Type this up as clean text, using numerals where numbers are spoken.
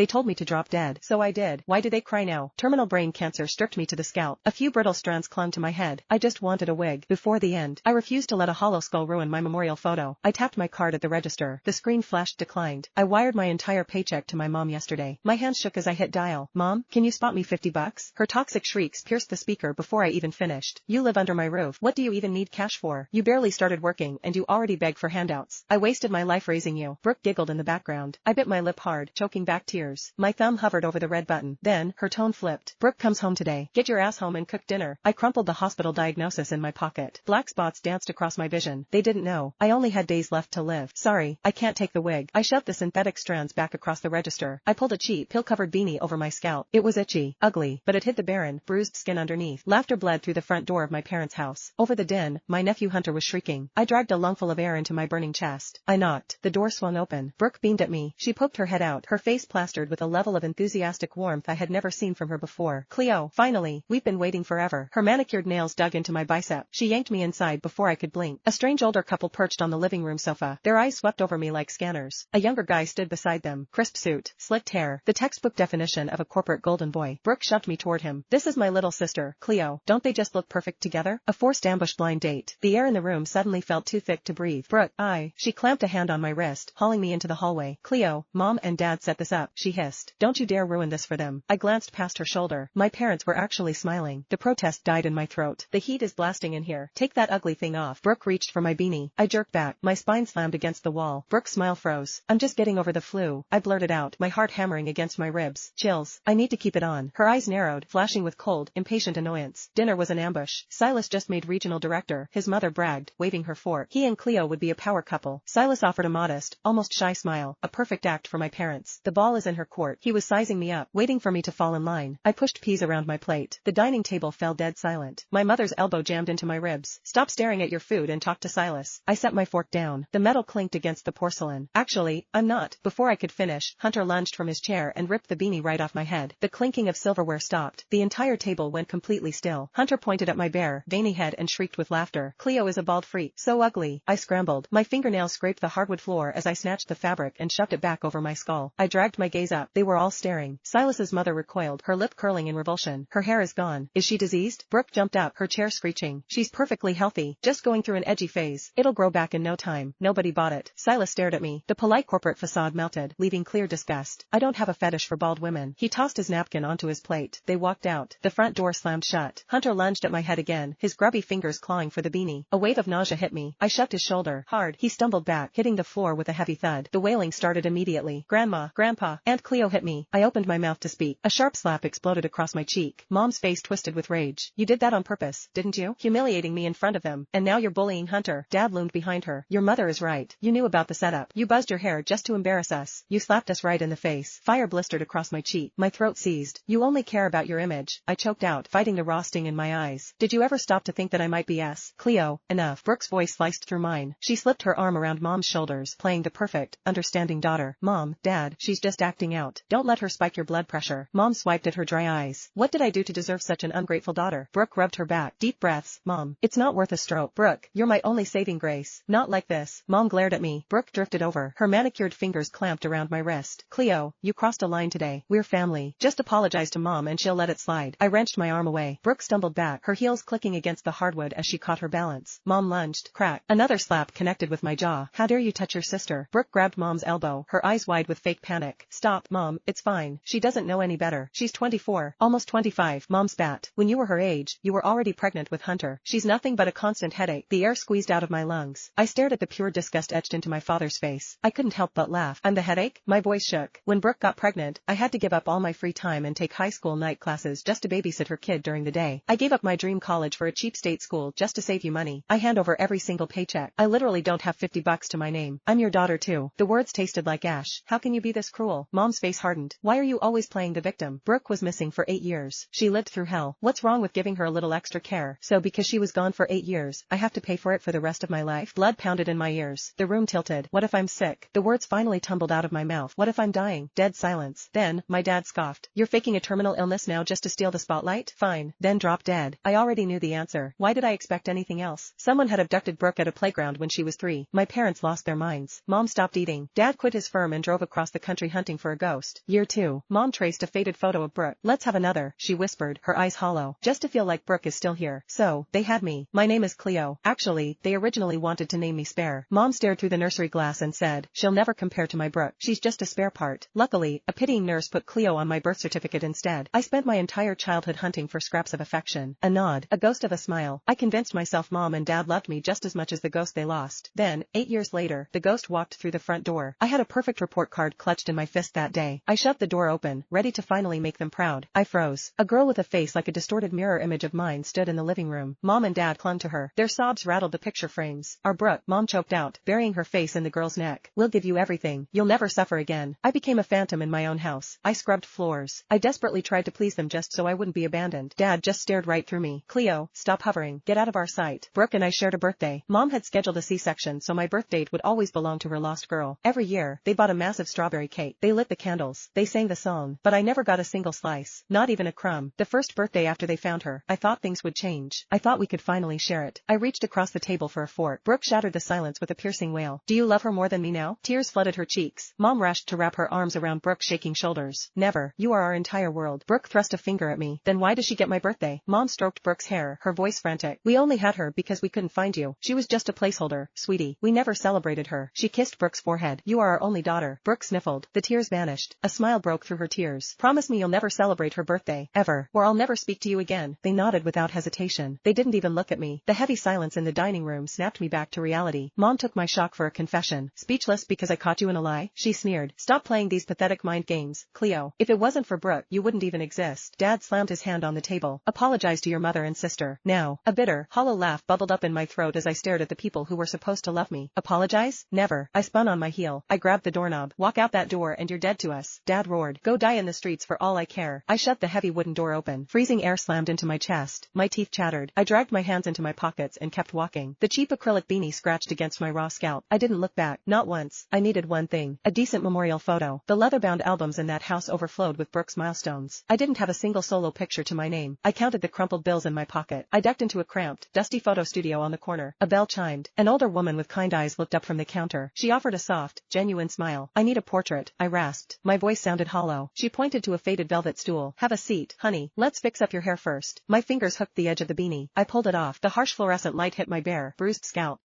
They told me to drop dead. So I did. Why do they cry now? Terminal brain cancer stripped me to the scalp. A few brittle strands clung to my head. I just wanted a wig. Before the end, I refused to let a hollow skull ruin my memorial photo. I tapped my card at the register. The screen flashed declined. I wired my entire paycheck to my mom yesterday. My hand shook as I hit dial. Mom, can you spot me $50? Her toxic shrieks pierced the speaker before I even finished. You live under my roof. What do you even need cash for? You barely started working and you already beg for handouts. I wasted my life raising you. Brooke giggled in the background. I bit my lip hard, choking back tears. My thumb hovered over the red button. Then, her tone flipped. Brooke comes home today. Get your ass home and cook dinner. I crumpled the hospital diagnosis in my pocket. Black spots danced across my vision. They didn't know. I only had days left to live. Sorry, I can't take the wig. I shoved the synthetic strands back across the register. I pulled a cheap, pill-covered beanie over my scalp. It was itchy, ugly, but it hid the barren, bruised skin underneath. Laughter bled through the front door of my parents' house. Over the din, my nephew Hunter was shrieking. I dragged a lungful of air into my burning chest. I knocked. The door swung open. Brooke beamed at me. She poked her head out, her face plastered with a level of enthusiastic warmth I had never seen from her before. Cleo, finally, we've been waiting forever. Her manicured nails dug into my bicep. She yanked me inside before I could blink. A strange older couple perched on the living room sofa. Their eyes swept over me like scanners. A younger guy stood beside them. Crisp suit, slicked hair, the textbook definition of a corporate golden boy. Brooke shoved me toward him. This is my little sister, Cleo. Don't they just look perfect together? A forced ambush blind date. The air in the room suddenly felt too thick to breathe. Brooke, She clamped a hand on my wrist, hauling me into the hallway. Cleo, Mom and Dad set this up, she hissed. Don't you dare ruin this for them. I glanced past her shoulder. My parents were actually smiling. The protest died in my throat. The heat is blasting in here. Take that ugly thing off. Brooke reached for my beanie. I jerked back. My spine slammed against the wall. Brooke's smile froze. I'm just getting over the flu. I blurted out, my heart hammering against my ribs. Chills. I need to keep it on. Her eyes narrowed, flashing with cold, impatient annoyance. Dinner was an ambush. Silas just made regional director, his mother bragged, waving her fork. He and Cleo would be a power couple. Silas offered a modest, almost shy smile, a perfect act for my parents. The ball is in her court. He was sizing me up, waiting for me to fall in line. I pushed peas around my plate. The dining table fell dead silent. My mother's elbow jammed into my ribs. Stop staring at your food and talk to Silas. I set my fork down. The metal clinked against the porcelain. Actually, I'm not. Before I could finish, Hunter lunged from his chair and ripped the beanie right off my head. The clinking of silverware stopped. The entire table went completely still. Hunter pointed at my bare, veiny head and shrieked with laughter. Cleo is a bald freak. So ugly. I scrambled. My fingernails scraped the hardwood floor as I snatched the fabric and shoved it back over my skull. I dragged my gaze up. They were all staring. Silas's mother recoiled, her lip curling in revulsion. Her hair is gone. Is she diseased? Brooke jumped up, her chair screeching. She's perfectly healthy. Just going through an edgy phase. It'll grow back in no time. Nobody bought it. Silas stared at me. The polite corporate facade melted, leaving clear disgust. I don't have a fetish for bald women. He tossed his napkin onto his plate. They walked out. The front door slammed shut. Hunter lunged at my head again, his grubby fingers clawing for the beanie. A wave of nausea hit me. I shoved his shoulder hard. He stumbled back, hitting the floor with a heavy thud. The wailing started immediately. Grandma, Grandpa, Aunt Cleo hit me. I opened my mouth to speak. A sharp slap exploded across my cheek. Mom's face twisted with rage. You did that on purpose, didn't you? Humiliating me in front of them. And now you're bullying Hunter. Dad loomed behind her. Your mother is right. You knew about the setup. You buzzed your hair just to embarrass us. You slapped us right in the face. Fire blistered across my cheek. My throat seized. You only care about your image. I choked out, fighting the raw sting in my eyes. Did you ever stop to think that I might be Cleo, enough. Brooke's voice sliced through mine. She slipped her arm around Mom's shoulders, playing the perfect, understanding daughter. Mom, Dad, she's just acting out. Don't let her spike your blood pressure. Mom swiped at her dry eyes. What did I do to deserve such an ungrateful daughter? Brooke rubbed her back. Deep breaths. Mom, it's not worth a stroke. Brooke, you're my only saving grace. Not like this. Mom glared at me. Brooke drifted over. Her manicured fingers clamped around my wrist. Cleo, you crossed a line today. We're family. Just apologize to Mom and she'll let it slide. I wrenched my arm away. Brooke stumbled back, her heels clicking against the hardwood as she caught her balance. Mom lunged. Crack. Another slap connected with my jaw. How dare you touch your sister? Brooke grabbed Mom's elbow, her eyes wide with fake panic. Stop, Mom, it's fine. She doesn't know any better. She's 24, almost 25. Mom spat. When you were her age, you were already pregnant with Hunter. She's nothing but a constant headache. The air squeezed out of my lungs. I stared at the pure disgust etched into my father's face. I couldn't help but laugh. I'm the headache? My voice shook. When Brooke got pregnant, I had to give up all my free time and take high school night classes just to babysit her kid during the day. I gave up my dream college for a cheap state school just to save you money. I hand over every single paycheck. I literally don't have $50 to my name. I'm your daughter too. The words tasted like ash. How can you be this cruel? Mom's face hardened. Why are you always playing the victim? Brooke was missing for 8 years. She lived through hell. What's wrong with giving her a little extra care? So because she was gone for 8 years, I have to pay for it for the rest of my life? Blood pounded in my ears. The room tilted. What if I'm sick? The words finally tumbled out of my mouth. What if I'm dying? Dead silence. Then, my dad scoffed. You're faking a terminal illness now just to steal the spotlight? Fine. Then drop dead. I already knew the answer. Why did I expect anything else? Someone had abducted Brooke at a playground when she was 3. My parents lost their minds. Mom stopped eating. Dad quit his firm and drove across the country hunting for for a ghost. Year 2. Mom traced a faded photo of Brooke. Let's have another, she whispered, her eyes hollow. Just to feel like Brooke is still here. So, they had me. My name is Cleo. Actually, they originally wanted to name me Spare. Mom stared through the nursery glass and said, she'll never compare to my Brooke. She's just a spare part. Luckily, a pitying nurse put Cleo on my birth certificate instead. I spent my entire childhood hunting for scraps of affection. A nod, a ghost of a smile. I convinced myself Mom and Dad loved me just as much as the ghost they lost. Then, 8 years later, the ghost walked through the front door. I had a perfect report card clutched in my fist that day. I shoved the door open, ready to finally make them proud. I froze. A girl with a face like a distorted mirror image of mine stood in the living room. Mom and Dad clung to her. Their sobs rattled the picture frames. Our Brooke, Mom choked out, burying her face in the girl's neck. We'll give you everything. You'll never suffer again. I became a phantom in my own house. I scrubbed floors. I desperately tried to please them just so I wouldn't be abandoned. Dad just stared right through me. Cleo, stop hovering. Get out of our sight. Brooke and I shared a birthday. Mom had scheduled a C-section so my birth date would always belong to her lost girl. Every year, they bought a massive strawberry cake. They lit the candles. They sang the song. But I never got a single slice. Not even a crumb. The first birthday after they found her, I thought things would change. I thought we could finally share it. I reached across the table for a fork. Brooke shattered the silence with a piercing wail. Do you love her more than me now? Tears flooded her cheeks. Mom rushed to wrap her arms around Brooke's shaking shoulders. Never. You are our entire world. Brooke thrust a finger at me. Then why does she get my birthday? Mom stroked Brooke's hair, her voice frantic. We only had her because we couldn't find you. She was just a placeholder, sweetie. We never celebrated her. She kissed Brooke's forehead. You are our only daughter. Brooke sniffled. The tears vanished. A smile broke through her tears. Promise me you'll never celebrate her birthday. Ever. Or I'll never speak to you again. They nodded without hesitation. They didn't even look at me. The heavy silence in the dining room snapped me back to reality. Mom took my shock for a confession. Speechless because I caught you in a lie? She sneered. Stop playing these pathetic mind games, Cleo. If it wasn't for Brooke, you wouldn't even exist. Dad slammed his hand on the table. Apologize to your mother and sister. Now. A bitter, hollow laugh bubbled up in my throat as I stared at the people who were supposed to love me. Apologize? Never. I spun on my heel. I grabbed the doorknob. Walk out that door and you're dead to us. Dad roared. Go die in the streets for all I care. I shut the heavy wooden door open. Freezing air slammed into my chest. My teeth chattered. I dragged my hands into my pockets and kept walking. The cheap acrylic beanie scratched against my raw scalp. I didn't look back. Not once. I needed one thing. A decent memorial photo. The leather-bound albums in that house overflowed with Brooke's milestones. I didn't have a single solo picture to my name. I counted the crumpled bills in my pocket. I ducked into a cramped, dusty photo studio on the corner. A bell chimed. An older woman with kind eyes looked up from the counter. She offered a soft, genuine smile. I need a portrait, I rasped. My voice sounded hollow. She pointed to a faded velvet stool. Have a seat, honey. Let's fix up your hair first. My fingers hooked the edge of the beanie. I pulled it off. The harsh fluorescent light hit my bare, bruised scalp.